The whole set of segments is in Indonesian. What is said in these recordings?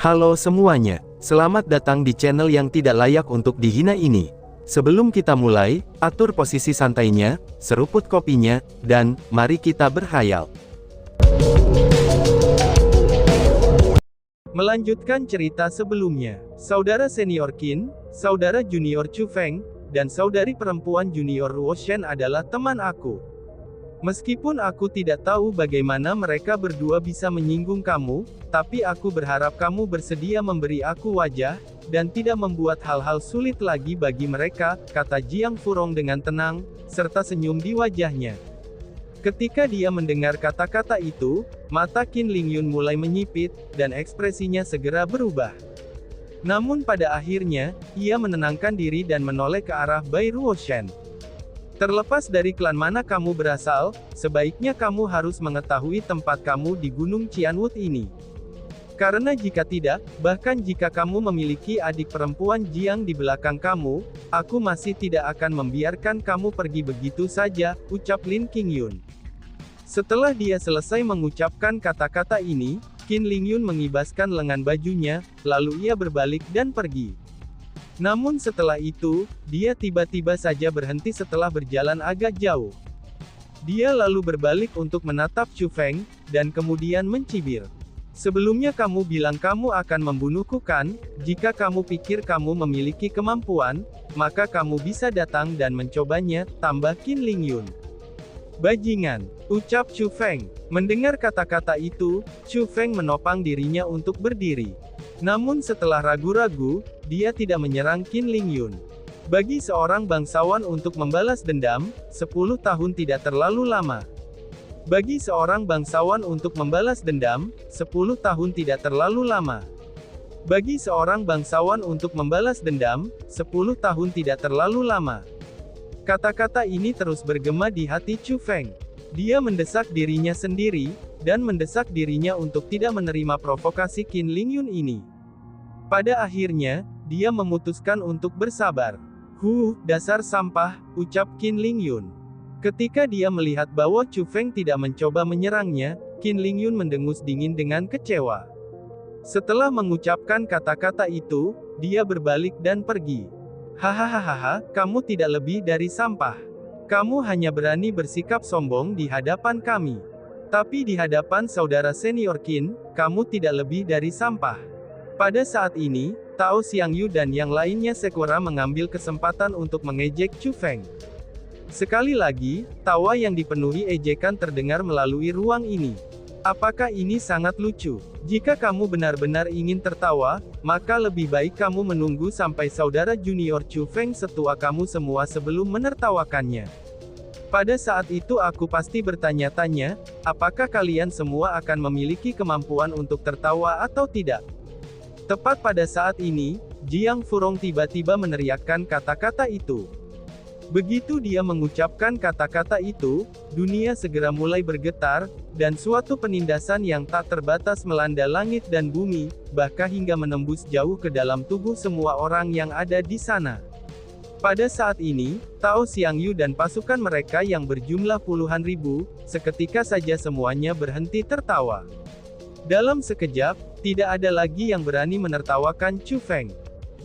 Halo semuanya, selamat datang di channel yang tidak layak untuk dihina ini. Sebelum kita mulai, atur posisi santainya, seruput kopinya, dan mari kita berhayal. Melanjutkan cerita sebelumnya, saudara senior Qin, saudara junior Chu Feng, dan saudari perempuan junior Luo Shen adalah teman aku. Meskipun aku tidak tahu bagaimana mereka berdua bisa menyinggung kamu, tapi aku berharap kamu bersedia memberi aku wajah, dan tidak membuat hal-hal sulit lagi bagi mereka, kata Jiang Furong dengan tenang, serta senyum di wajahnya. Ketika dia mendengar kata-kata itu, mata Qin Lingyun mulai menyipit, dan ekspresinya segera berubah. Namun pada akhirnya, ia menenangkan diri dan menoleh ke arah Bai Ruoshan. Terlepas dari klan mana kamu berasal, sebaiknya kamu harus mengetahui tempat kamu di Gunung Qianwood ini. Karena jika tidak, bahkan jika kamu memiliki adik perempuan Jiang di belakang kamu, aku masih tidak akan membiarkan kamu pergi begitu saja, ucap Lin Qingyun. Setelah dia selesai mengucapkan kata-kata ini, Qin Lingyun mengibaskan lengan bajunya, lalu ia berbalik dan pergi. Namun setelah itu, dia tiba-tiba saja berhenti setelah berjalan agak jauh. Dia lalu berbalik untuk menatap Chu Feng, dan kemudian mencibir. Sebelumnya kamu bilang kamu akan membunuhku kan? Jika kamu pikir kamu memiliki kemampuan, maka kamu bisa datang dan mencobanya, tambah Qin Lingyun. Bajingan, ucap Chu Feng. Mendengar kata-kata itu, Chu Feng menopang dirinya untuk berdiri. Namun setelah ragu-ragu, dia tidak menyerang Qin Lingyun. Bagi seorang bangsawan untuk membalas dendam, 10 tahun tidak terlalu lama. Bagi seorang bangsawan untuk membalas dendam, 10 tahun tidak terlalu lama. Bagi seorang bangsawan untuk membalas dendam, 10 tahun tidak terlalu lama. Kata-kata ini terus bergema di hati Chu Feng. Dia mendesak dirinya sendiri, dan mendesak dirinya untuk tidak menerima provokasi Qin Lingyun ini. Pada akhirnya, dia memutuskan untuk bersabar. Dasar sampah, ucap Qin Lingyun. Ketika dia melihat bahwa Chu Feng tidak mencoba menyerangnya, Qin Lingyun mendengus dingin dengan kecewa. Setelah mengucapkan kata-kata itu, dia berbalik dan pergi. Hahaha, kamu tidak lebih dari sampah. Kamu hanya berani bersikap sombong di hadapan kami. Tapi di hadapan saudara senior Qin, kamu tidak lebih dari sampah. Pada saat ini, Tao Xiangyu dan yang lainnya segera mengambil kesempatan untuk mengejek Chu Feng. Sekali lagi, tawa yang dipenuhi ejekan terdengar melalui ruang ini. Apakah ini sangat lucu? Jika kamu benar-benar ingin tertawa, maka lebih baik kamu menunggu sampai saudara junior Chu Feng setua kamu semua sebelum menertawakannya. Pada saat itu aku pasti bertanya-tanya, apakah kalian semua akan memiliki kemampuan untuk tertawa atau tidak? Tepat pada saat ini, Jiang Furong tiba-tiba meneriakkan kata-kata itu. Begitu dia mengucapkan kata-kata itu, dunia segera mulai bergetar, dan suatu penindasan yang tak terbatas melanda langit dan bumi, bahkan hingga menembus jauh ke dalam tubuh semua orang yang ada di sana. Pada saat ini, Tao Xiangyu dan pasukan mereka yang berjumlah puluhan ribu, seketika saja semuanya berhenti tertawa. Dalam sekejap, tidak ada lagi yang berani menertawakan Chu Feng.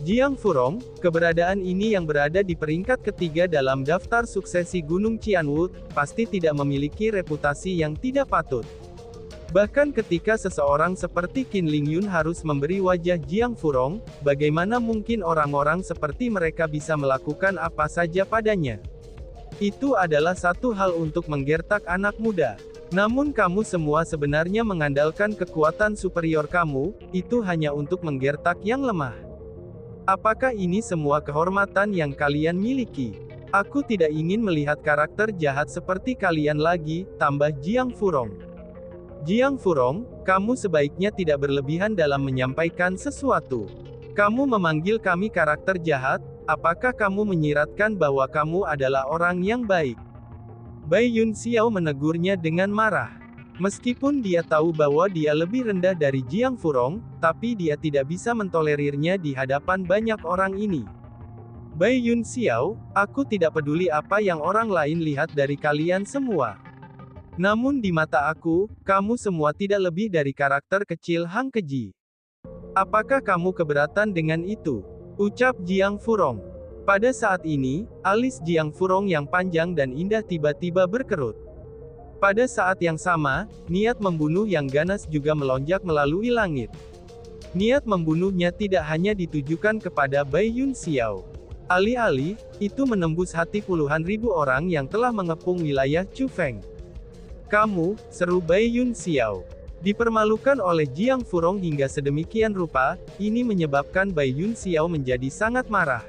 Jiang Furong, keberadaan ini yang berada di peringkat ketiga dalam daftar suksesi Gunung Qianwood, pasti tidak memiliki reputasi yang tidak patut. Bahkan ketika seseorang seperti Qin Lingyun harus memberi wajah Jiang Furong, bagaimana mungkin orang-orang seperti mereka bisa melakukan apa saja padanya? Itu adalah satu hal untuk menggertak anak muda. Namun kamu semua sebenarnya mengandalkan kekuatan superior kamu, itu hanya untuk menggertak yang lemah. Apakah ini semua kehormatan yang kalian miliki? Aku tidak ingin melihat karakter jahat seperti kalian lagi, tambah Jiang Furong. Jiang Furong, kamu sebaiknya tidak berlebihan dalam menyampaikan sesuatu. Kamu memanggil kami karakter jahat, apakah kamu menyiratkan bahwa kamu adalah orang yang baik? Bai Yun Xiao menegurnya dengan marah. Meskipun dia tahu bahwa dia lebih rendah dari Jiang Furong, tapi dia tidak bisa mentolerirnya di hadapan banyak orang ini. Bai Yun Xiao, aku tidak peduli apa yang orang lain lihat dari kalian semua. Namun di mata aku, kamu semua tidak lebih dari karakter kecil Hang Keji. Apakah kamu keberatan dengan itu? Ucap Jiang Furong. Pada saat ini, alis Jiang Furong yang panjang dan indah tiba-tiba berkerut. Pada saat yang sama, niat membunuh yang ganas juga melonjak melalui langit. Niat membunuhnya tidak hanya ditujukan kepada Bai Yun Xiao. Alih-alih, itu menembus hati puluhan ribu orang yang telah mengepung wilayah Chu Feng. Kamu, seru Bai Yun Xiao, dipermalukan oleh Jiang Furong hingga sedemikian rupa, ini menyebabkan Bai Yun Xiao menjadi sangat marah.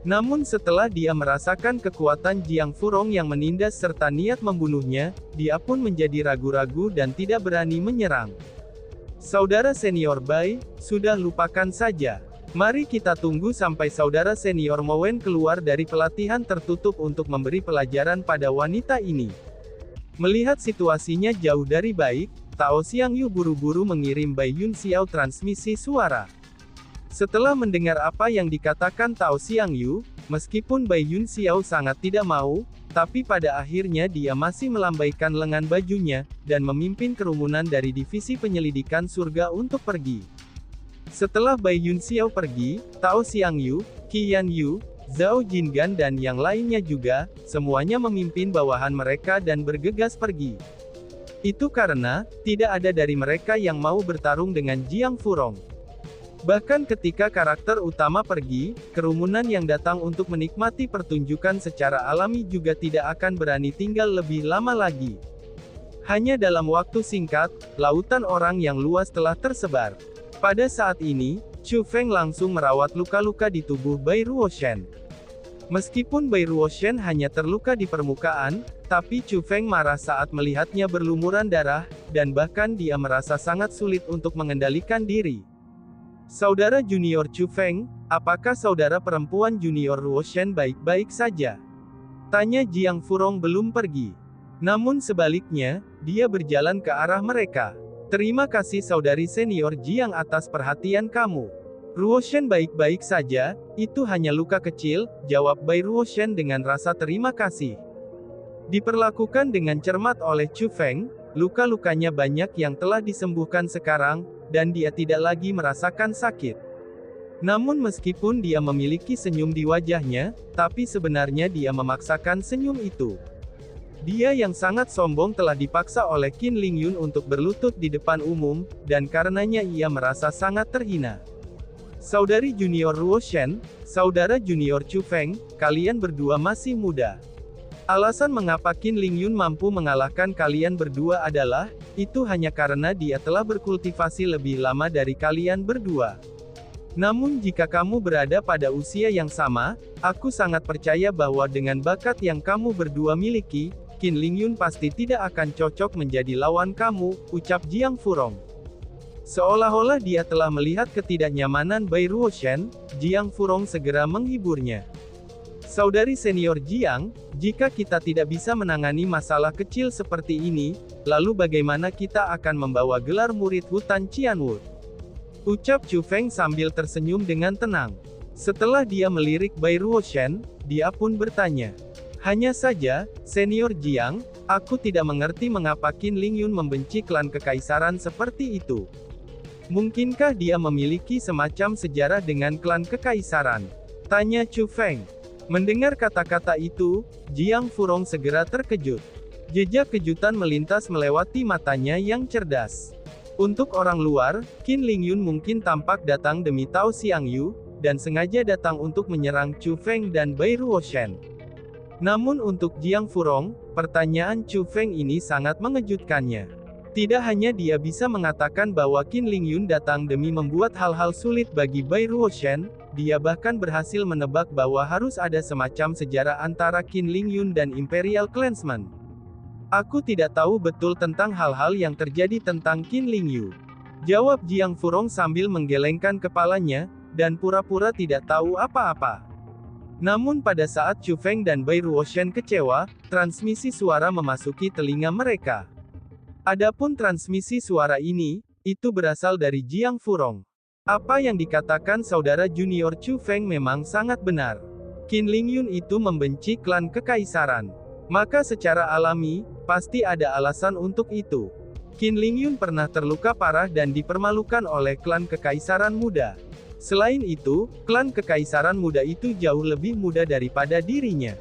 Namun setelah dia merasakan kekuatan Jiang Furong yang menindas serta niat membunuhnya, dia pun menjadi ragu-ragu dan tidak berani menyerang. Saudara senior Bai, sudah lupakan saja. Mari kita tunggu sampai saudara senior Mowen keluar dari pelatihan tertutup untuk memberi pelajaran pada wanita ini. Melihat situasinya jauh dari baik, Tao Xiangyu buru-buru mengirim Bai Yun Xiao transmisi suara. Setelah mendengar apa yang dikatakan Tao Xiangyu, meskipun Bai Yun Xiao sangat tidak mau, tapi pada akhirnya dia masih melambaikan lengan bajunya, dan memimpin kerumunan dari divisi penyelidikan surga untuk pergi. Setelah Bai Yun Xiao pergi, Tao Xiangyu, Qi Yanyu, Zhao Jingan dan yang lainnya juga, semuanya memimpin bawahan mereka dan bergegas pergi. Itu karena, tidak ada dari mereka yang mau bertarung dengan Jiang Furong. Bahkan ketika karakter utama pergi, kerumunan yang datang untuk menikmati pertunjukan secara alami juga tidak akan berani tinggal lebih lama lagi. Hanya dalam waktu singkat, lautan orang yang luas telah tersebar. Pada saat ini, Chu Feng langsung merawat luka-luka di tubuh Bai Ruoshen. Meskipun Bai Ruoshen hanya terluka di permukaan, tapi Chu Feng marah saat melihatnya berlumuran darah, dan bahkan dia merasa sangat sulit untuk mengendalikan diri. Saudara junior Chu Feng, apakah saudara perempuan junior Ruoshen baik-baik saja? Tanya Jiang Furong belum pergi. Namun sebaliknya, dia berjalan ke arah mereka. Terima kasih saudari senior Jiang atas perhatian kamu. Ruoshen baik-baik saja, itu hanya luka kecil, jawab Bai Ruoshen dengan rasa terima kasih. Diperlakukan dengan cermat oleh Chu Feng, luka-lukanya banyak yang telah disembuhkan sekarang, dan dia tidak lagi merasakan sakit. Namun meskipun dia memiliki senyum di wajahnya, tapi sebenarnya dia memaksakan senyum itu. Dia yang sangat sombong telah dipaksa oleh Qin Lingyun untuk berlutut di depan umum, dan karenanya ia merasa sangat terhina. Saudari junior Ruoshen, saudara junior Chu Feng, kalian berdua masih muda. Alasan mengapa Qin Lingyun mampu mengalahkan kalian berdua adalah, itu hanya karena dia telah berkultivasi lebih lama dari kalian berdua. Namun jika kamu berada pada usia yang sama, aku sangat percaya bahwa dengan bakat yang kamu berdua miliki, Qin Lingyun pasti tidak akan cocok menjadi lawan kamu, ucap Jiang Furong. Seolah-olah dia telah melihat ketidaknyamanan Bai Ruoshen, Jiang Furong segera menghiburnya. Saudari senior Jiang, jika kita tidak bisa menangani masalah kecil seperti ini, lalu bagaimana kita akan membawa gelar murid hutan Qianwu? Ucap Chu Feng sambil tersenyum dengan tenang. Setelah dia melirik Bai Ruoshen, dia pun bertanya. Hanya saja, senior Jiang, aku tidak mengerti mengapa Qin Lingyun membenci klan kekaisaran seperti itu. Mungkinkah dia memiliki semacam sejarah dengan klan kekaisaran? Tanya Chu Feng. Mendengar kata-kata itu, Jiang Furong segera terkejut. Jejak kejutan melintas melewati matanya yang cerdas. Untuk orang luar, Qin Lingyun mungkin tampak datang demi Tao Xiangyu, dan sengaja datang untuk menyerang Chu Feng dan Bai Ruoshen. Namun untuk Jiang Furong, pertanyaan Chu Feng ini sangat mengejutkannya. Tidak hanya dia bisa mengatakan bahwa Qin Lingyun datang demi membuat hal-hal sulit bagi Bai Ruoshen, dia bahkan berhasil menebak bahwa harus ada semacam sejarah antara Qin Lingyun dan Imperial Clansmen. Aku tidak tahu betul tentang hal-hal yang terjadi tentang Qin Lingyu. Jawab Jiang Furong sambil menggelengkan kepalanya, dan pura-pura tidak tahu apa-apa. Namun pada saat Chu Feng dan Bai Ruoshen kecewa, transmisi suara memasuki telinga mereka. Adapun transmisi suara ini, itu berasal dari Jiang Furong. Apa yang dikatakan saudara junior Chu Feng memang sangat benar. Qin Lingyun itu membenci klan kekaisaran. Maka secara alami, pasti ada alasan untuk itu. Qin Lingyun pernah terluka parah dan dipermalukan oleh klan Kekaisaran Muda. Selain itu, klan Kekaisaran Muda itu jauh lebih muda daripada dirinya.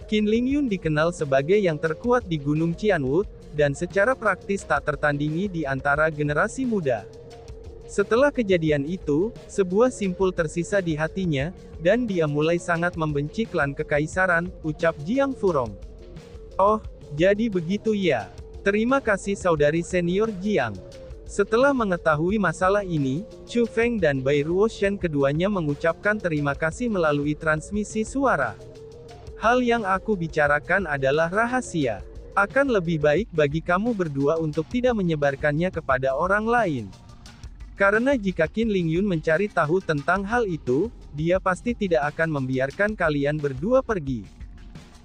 Qin Lingyun dikenal sebagai yang terkuat di Gunung Qianwu, dan secara praktis tak tertandingi di antara generasi muda. Setelah kejadian itu, sebuah simpul tersisa di hatinya, dan dia mulai sangat membenci klan Kekaisaran, ucap Jiang Furong. Oh, jadi begitu ya. Terima kasih saudari senior Jiang. Setelah mengetahui masalah ini, Chu Feng dan Bai Ruoshan keduanya mengucapkan terima kasih melalui transmisi suara. Hal yang aku bicarakan adalah rahasia. Akan lebih baik bagi kamu berdua untuk tidak menyebarkannya kepada orang lain. Karena jika Qin Lingyun mencari tahu tentang hal itu, dia pasti tidak akan membiarkan kalian berdua pergi.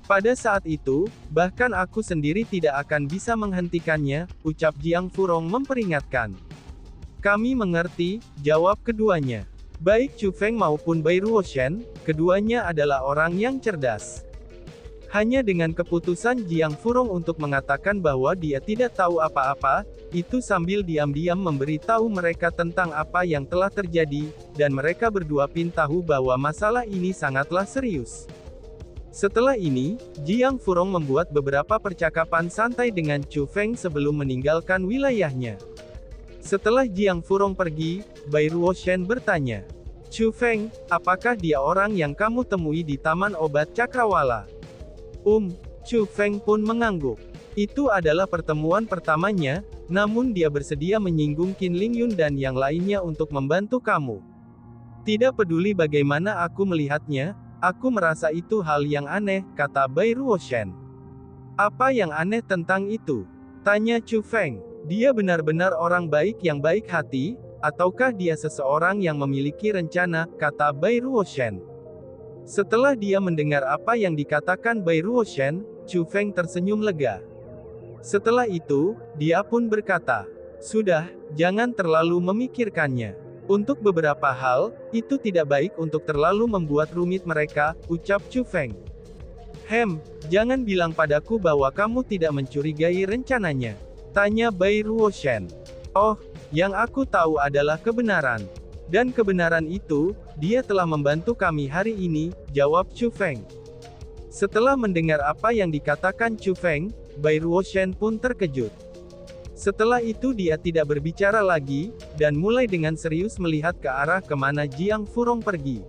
Pada saat itu, bahkan aku sendiri tidak akan bisa menghentikannya, ucap Jiang Furong memperingatkan. Kami mengerti, jawab keduanya. Baik Chu Feng maupun Bai Ruoshan, keduanya adalah orang yang cerdas. Hanya dengan keputusan Jiang Furong untuk mengatakan bahwa dia tidak tahu apa-apa, itu sambil diam-diam memberitahu mereka tentang apa yang telah terjadi, dan mereka berdua pun tahu bahwa masalah ini sangatlah serius. Setelah ini, Jiang Furong membuat beberapa percakapan santai dengan Chu Feng sebelum meninggalkan wilayahnya. Setelah Jiang Furong pergi, Bai Ruoshan bertanya, Chu Feng, apakah dia orang yang kamu temui di Taman Obat Cakrawala? Chu Feng pun mengangguk. Itu adalah pertemuan pertamanya, namun dia bersedia menyinggung Qin Lingyun dan yang lainnya untuk membantu kamu. Tidak peduli bagaimana aku melihatnya, aku merasa itu hal yang aneh, kata Bai Ruoshan. Apa yang aneh tentang itu? Tanya Chu Feng. Dia benar-benar orang baik yang baik hati, ataukah dia seseorang yang memiliki rencana, kata Bai Ruoshan. Setelah dia mendengar apa yang dikatakan Bai Ruoshan, Chu Feng tersenyum lega. Setelah itu, dia pun berkata, sudah, jangan terlalu memikirkannya. Untuk beberapa hal, itu tidak baik untuk terlalu membuat rumit mereka, ucap Chu Feng. Jangan bilang padaku bahwa kamu tidak mencurigai rencananya. Tanya Bai Ruoshan. Oh, yang aku tahu adalah kebenaran. Dan kebenaran itu, dia telah membantu kami hari ini, jawab Chu Feng. Setelah mendengar apa yang dikatakan Chu Feng, Bai Ruoshan pun terkejut. Setelah itu dia tidak berbicara lagi, dan mulai dengan serius melihat ke arah kemana Jiang Furong pergi.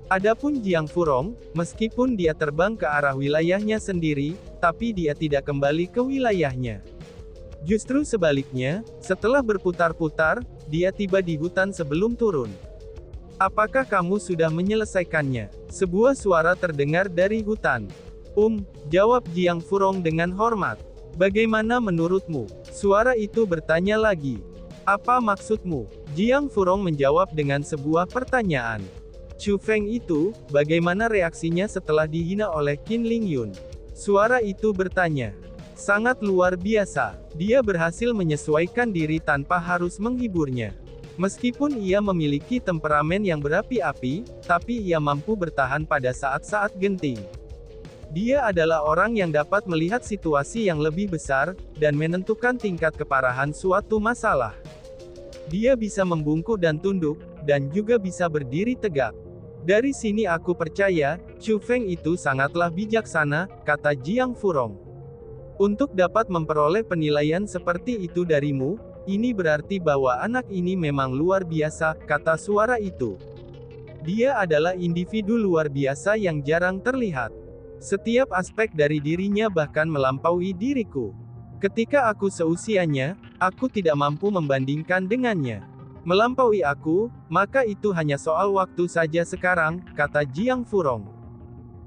Adapun Jiang Furong, meskipun dia terbang ke arah wilayahnya sendiri, tapi dia tidak kembali ke wilayahnya. Justru sebaliknya, setelah berputar-putar, dia tiba di hutan sebelum turun. Apakah kamu sudah menyelesaikannya? Sebuah suara terdengar dari hutan. Jawab Jiang Furong dengan hormat. Bagaimana menurutmu? Suara itu bertanya lagi. Apa maksudmu? Jiang Furong menjawab dengan sebuah pertanyaan. Chu Feng itu, bagaimana reaksinya setelah dihina oleh Qin Lingyun? Suara itu bertanya. Sangat luar biasa. Dia berhasil menyesuaikan diri tanpa harus menghiburnya. Meskipun ia memiliki temperamen yang berapi-api, tapi ia mampu bertahan pada saat-saat genting. Dia adalah orang yang dapat melihat situasi yang lebih besar, dan menentukan tingkat keparahan suatu masalah. Dia bisa membungkuk dan tunduk, dan juga bisa berdiri tegak. Dari sini aku percaya, Chu Feng itu sangatlah bijaksana, kata Jiang Furong. Untuk dapat memperoleh penilaian seperti itu darimu, ini berarti bahwa anak ini memang luar biasa, kata suara itu. Dia adalah individu luar biasa yang jarang terlihat. Setiap aspek dari dirinya bahkan melampaui diriku. Ketika aku seusianya, aku tidak mampu membandingkan dengannya. Melampaui aku, maka itu hanya soal waktu saja sekarang, kata Jiang Furong.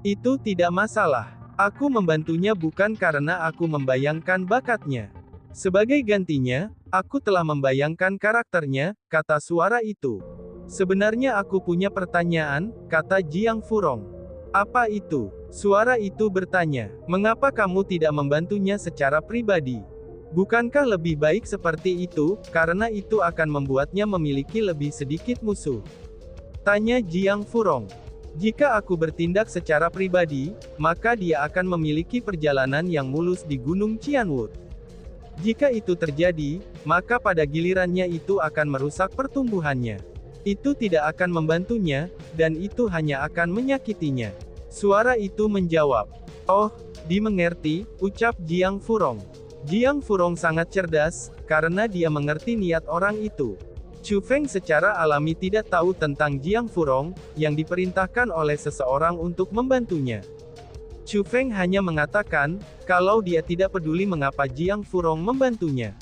Itu tidak masalah. Aku membantunya bukan karena aku membayangkan bakatnya. Sebagai gantinya, aku telah membayangkan karakternya, kata suara itu. Sebenarnya aku punya pertanyaan, kata Jiang Furong. Apa itu? Suara itu bertanya. Mengapa kamu tidak membantunya secara pribadi? Bukankah lebih baik seperti itu, karena itu akan membuatnya memiliki lebih sedikit musuh? Tanya Jiang Furong. Jika aku bertindak secara pribadi, maka dia akan memiliki perjalanan yang mulus di Gunung Qianwu. Jika itu terjadi, maka pada gilirannya itu akan merusak pertumbuhannya. Itu tidak akan membantunya, dan itu hanya akan menyakitinya. Suara itu menjawab. Oh, dimengerti, ucap Jiang Furong. Jiang Furong sangat cerdas, karena dia mengerti niat orang itu. Chu Feng secara alami tidak tahu tentang Jiang Furong, yang diperintahkan oleh seseorang untuk membantunya. Chu Feng hanya mengatakan, kalau dia tidak peduli mengapa Jiang Furong membantunya.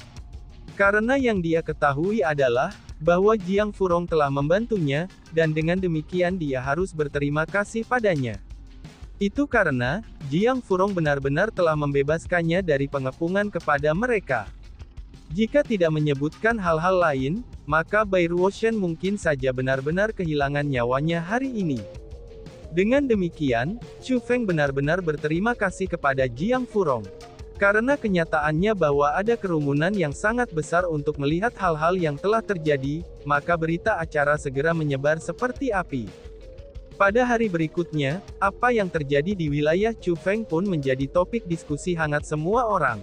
Karena yang dia ketahui adalah, bahwa Jiang Furong telah membantunya, dan dengan demikian dia harus berterima kasih padanya. Itu karena, Jiang Furong benar-benar telah membebaskannya dari pengepungan kepada mereka. Jika tidak menyebutkan hal-hal lain, maka Bai Ruoshan mungkin saja benar-benar kehilangan nyawanya hari ini. Dengan demikian, Chu Feng benar-benar berterima kasih kepada Jiang Furong. Karena kenyataannya bahwa ada kerumunan yang sangat besar untuk melihat hal-hal yang telah terjadi, maka berita acara segera menyebar seperti api. Pada hari berikutnya, apa yang terjadi di wilayah Chu Feng pun menjadi topik diskusi hangat semua orang.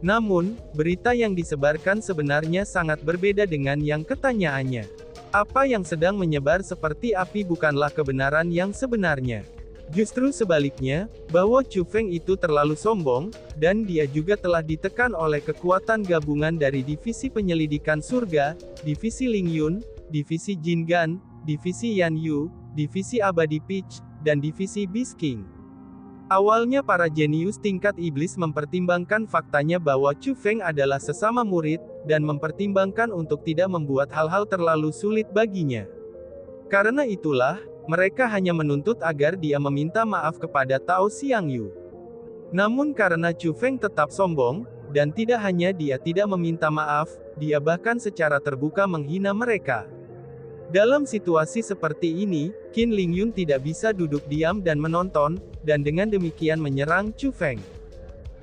Namun, berita yang disebarkan sebenarnya sangat berbeda dengan yang ketanyaannya. Apa yang sedang menyebar seperti api bukanlah kebenaran yang sebenarnya. Justru sebaliknya, bahwa Chu Feng itu terlalu sombong, dan dia juga telah ditekan oleh kekuatan gabungan dari Divisi Penyelidikan Surga, Divisi Ling Yun, Divisi Jin Gan, Divisi Yan Yu, Divisi Abadi Peach, dan Divisi Beast King. Awalnya para jenius tingkat iblis mempertimbangkan faktanya bahwa Chu Feng adalah sesama murid, dan mempertimbangkan untuk tidak membuat hal-hal terlalu sulit baginya. Karena itulah, mereka hanya menuntut agar dia meminta maaf kepada Tao Xiangyu. Namun karena Chu Feng tetap sombong, dan tidak hanya dia tidak meminta maaf, dia bahkan secara terbuka menghina mereka. Dalam situasi seperti ini, Qin Lingyun tidak bisa duduk diam dan menonton, dan dengan demikian menyerang Chu Feng.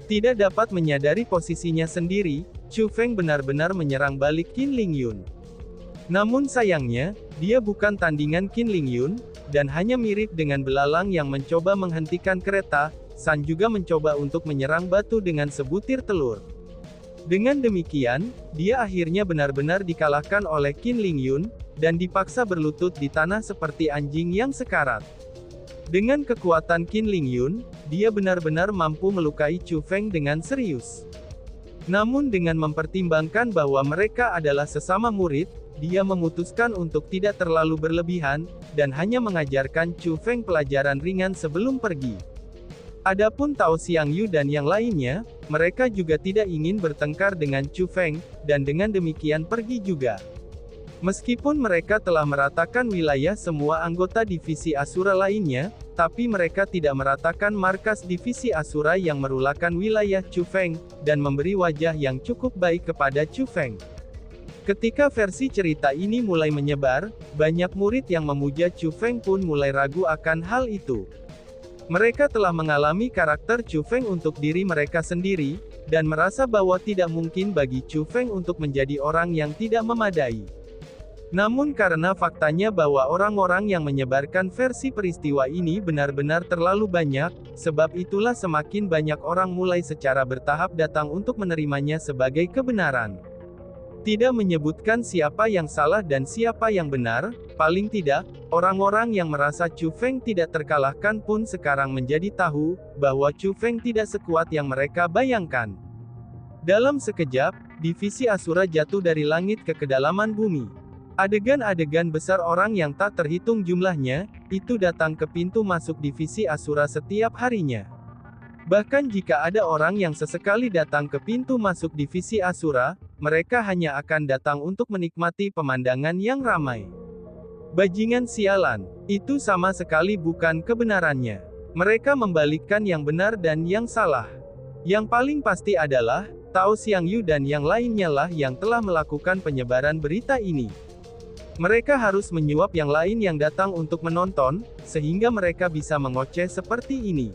Tidak dapat menyadari posisinya sendiri, Chu Feng benar-benar menyerang balik Qin Lingyun. Namun sayangnya, dia bukan tandingan Qin Lingyun, dan hanya mirip dengan belalang yang mencoba menghentikan kereta, San juga mencoba untuk menyerang batu dengan sebutir telur. Dengan demikian, dia akhirnya benar-benar dikalahkan oleh Qin Lingyun, dan dipaksa berlutut di tanah seperti anjing yang sekarat. Dengan kekuatan Qin Lingyun, dia benar-benar mampu melukai Chu Feng dengan serius. Namun dengan mempertimbangkan bahwa mereka adalah sesama murid, dia memutuskan untuk tidak terlalu berlebihan, dan hanya mengajarkan Chu Feng pelajaran ringan sebelum pergi. Adapun Tao Xiangyu dan yang lainnya, mereka juga tidak ingin bertengkar dengan Chu Feng, dan dengan demikian pergi juga. Meskipun mereka telah meratakan wilayah semua anggota divisi Asura lainnya, tapi mereka tidak meratakan markas divisi Asura yang merulakan wilayah Chu Feng, dan memberi wajah yang cukup baik kepada Chu Feng. Ketika versi cerita ini mulai menyebar, banyak murid yang memuja Chu Feng pun mulai ragu akan hal itu. Mereka telah mengalami karakter Chu Feng untuk diri mereka sendiri, dan merasa bahwa tidak mungkin bagi Chu Feng untuk menjadi orang yang tidak memadai. Namun karena faktanya bahwa orang-orang yang menyebarkan versi peristiwa ini benar-benar terlalu banyak, sebab itulah semakin banyak orang mulai secara bertahap datang untuk menerimanya sebagai kebenaran. Tidak menyebutkan siapa yang salah dan siapa yang benar, paling tidak, orang-orang yang merasa Chu Feng tidak terkalahkan pun sekarang menjadi tahu, bahwa Chu Feng tidak sekuat yang mereka bayangkan. Dalam sekejap, divisi Asura jatuh dari langit ke kedalaman bumi. Adegan-adegan besar orang yang tak terhitung jumlahnya, itu datang ke pintu masuk divisi Asura setiap harinya. Bahkan jika ada orang yang sesekali datang ke pintu masuk divisi Asura, mereka hanya akan datang untuk menikmati pemandangan yang ramai. Bajingan sialan, itu sama sekali bukan kebenarannya. Mereka membalikkan yang benar dan yang salah. Yang paling pasti adalah, Tao Xiangyu dan yang lainnya lah yang telah melakukan penyebaran berita ini. Mereka harus menyuap yang lain yang datang untuk menonton, sehingga mereka bisa mengoceh seperti ini.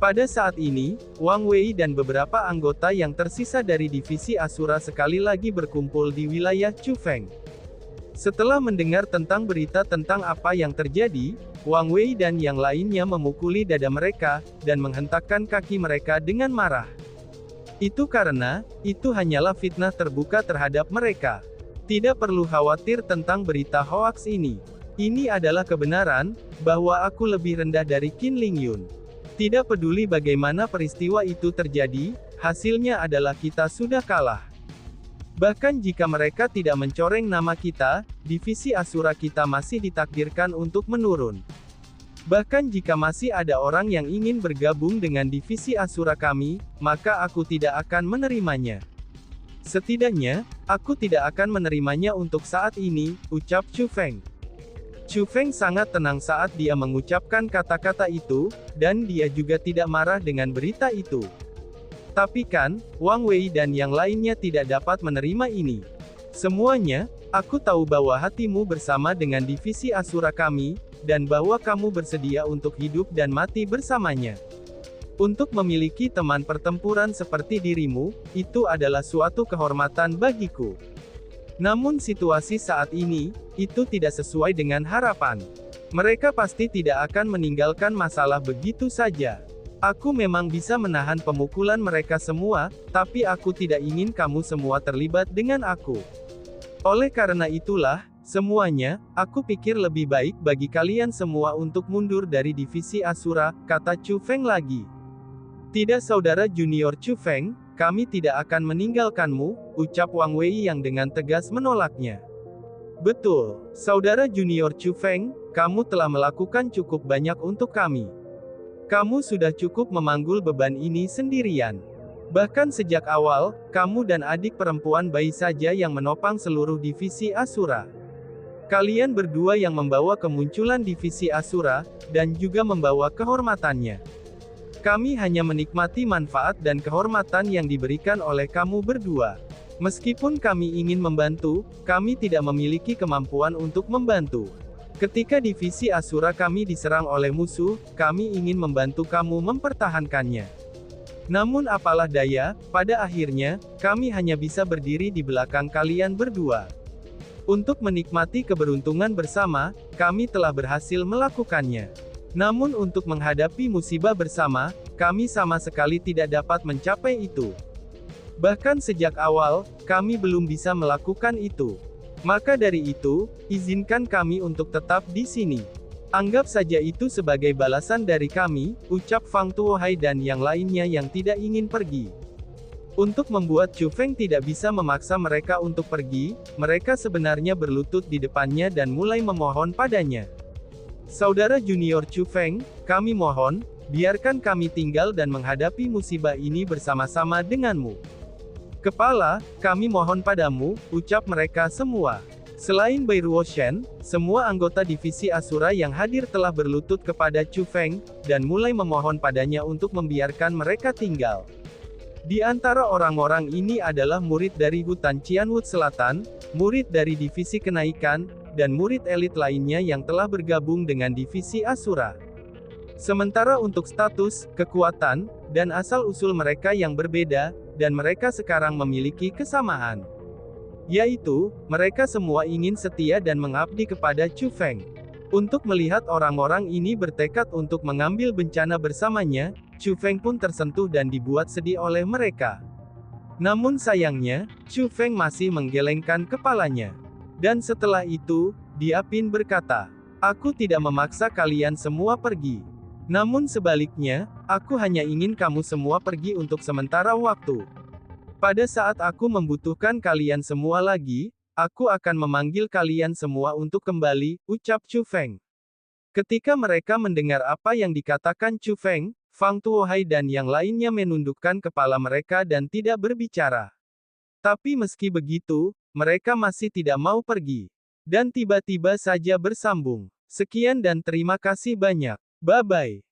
Pada saat ini, Wang Wei dan beberapa anggota yang tersisa dari divisi Asura sekali lagi berkumpul di wilayah Chu Feng. Setelah mendengar tentang berita tentang apa yang terjadi, Wang Wei dan yang lainnya memukuli dada mereka, dan menghentakkan kaki mereka dengan marah. Itu karena, itu hanyalah fitnah terbuka terhadap mereka. Tidak perlu khawatir tentang berita hoaks ini. Ini adalah kebenaran, bahwa aku lebih rendah dari Qin Lingyun. Tidak peduli bagaimana peristiwa itu terjadi, hasilnya adalah kita sudah kalah. Bahkan jika mereka tidak mencoreng nama kita, divisi Asura kita masih ditakdirkan untuk menurun. Bahkan jika masih ada orang yang ingin bergabung dengan divisi Asura kami, maka aku tidak akan menerimanya. Setidaknya, aku tidak akan menerimanya untuk saat ini, ucap Chu Feng. Chu Feng sangat tenang saat dia mengucapkan kata-kata itu, dan dia juga tidak marah dengan berita itu. Tapi kan, Wang Wei dan yang lainnya tidak dapat menerima ini. Semuanya, aku tahu bahwa hatimu bersama dengan divisi Asura kami, dan bahwa kamu bersedia untuk hidup dan mati bersamanya. Untuk memiliki teman pertempuran seperti dirimu, itu adalah suatu kehormatan bagiku. Namun situasi saat ini, itu tidak sesuai dengan harapan. Mereka pasti tidak akan meninggalkan masalah begitu saja. Aku memang bisa menahan pemukulan mereka semua, tapi aku tidak ingin kamu semua terlibat dengan aku. Oleh karena itulah, semuanya, aku pikir lebih baik bagi kalian semua untuk mundur dari divisi Asura, kata Chu Feng lagi. Tidak saudara junior Chu Feng, kami tidak akan meninggalkanmu, ucap Wang Wei yang dengan tegas menolaknya. Betul, saudara junior Chu Feng, kamu telah melakukan cukup banyak untuk kami. Kamu sudah cukup memanggul beban ini sendirian. Bahkan sejak awal, kamu dan adik perempuan Bai saja yang menopang seluruh divisi Asura. Kalian berdua yang membawa kemunculan divisi Asura, dan juga membawa kehormatannya. Kami hanya menikmati manfaat dan kehormatan yang diberikan oleh kamu berdua. Meskipun kami ingin membantu, kami tidak memiliki kemampuan untuk membantu. Ketika divisi Asura kami diserang oleh musuh, kami ingin membantu kamu mempertahankannya. Namun apalah daya, pada akhirnya, kami hanya bisa berdiri di belakang kalian berdua. Untuk menikmati keberuntungan bersama, kami telah berhasil melakukannya. Namun untuk menghadapi musibah bersama, kami sama sekali tidak dapat mencapai itu. Bahkan sejak awal, kami belum bisa melakukan itu. Maka dari itu, izinkan kami untuk tetap di sini. Anggap saja itu sebagai balasan dari kami, ucap Fang Tuohai dan yang lainnya yang tidak ingin pergi. Untuk membuat Chu Feng tidak bisa memaksa mereka untuk pergi, mereka sebenarnya berlutut di depannya dan mulai memohon padanya. Saudara junior Chu Feng, kami mohon, biarkan kami tinggal dan menghadapi musibah ini bersama-sama denganmu. Kepala, kami mohon padamu, ucap mereka semua. Selain Bai Ruoshen, semua anggota divisi Asura yang hadir telah berlutut kepada Chu Feng, dan mulai memohon padanya untuk membiarkan mereka tinggal. Di antara orang-orang ini adalah murid dari hutan Qianwood Selatan, murid dari divisi Kenaikan, dan murid elit lainnya yang telah bergabung dengan divisi Asura. Sementara untuk status, kekuatan, dan asal-usul mereka yang berbeda, dan mereka sekarang memiliki kesamaan. Yaitu, mereka semua ingin setia dan mengabdi kepada Chu Feng. Untuk melihat orang-orang ini bertekad untuk mengambil bencana bersamanya, Chu Feng pun tersentuh dan dibuat sedih oleh mereka. Namun sayangnya, Chu Feng masih menggelengkan kepalanya. Dan setelah itu, dia pun berkata, "Aku tidak memaksa kalian semua pergi. Namun sebaliknya, aku hanya ingin kamu semua pergi untuk sementara waktu. Pada saat aku membutuhkan kalian semua lagi, aku akan memanggil kalian semua untuk kembali," ucap Chu Feng. Ketika mereka mendengar apa yang dikatakan Chu Feng, Fang Tuohai dan yang lainnya menundukkan kepala mereka dan tidak berbicara. Tapi meski begitu, mereka masih tidak mau pergi. Dan tiba-tiba saja bersambung. Sekian dan terima kasih banyak. Bye-bye.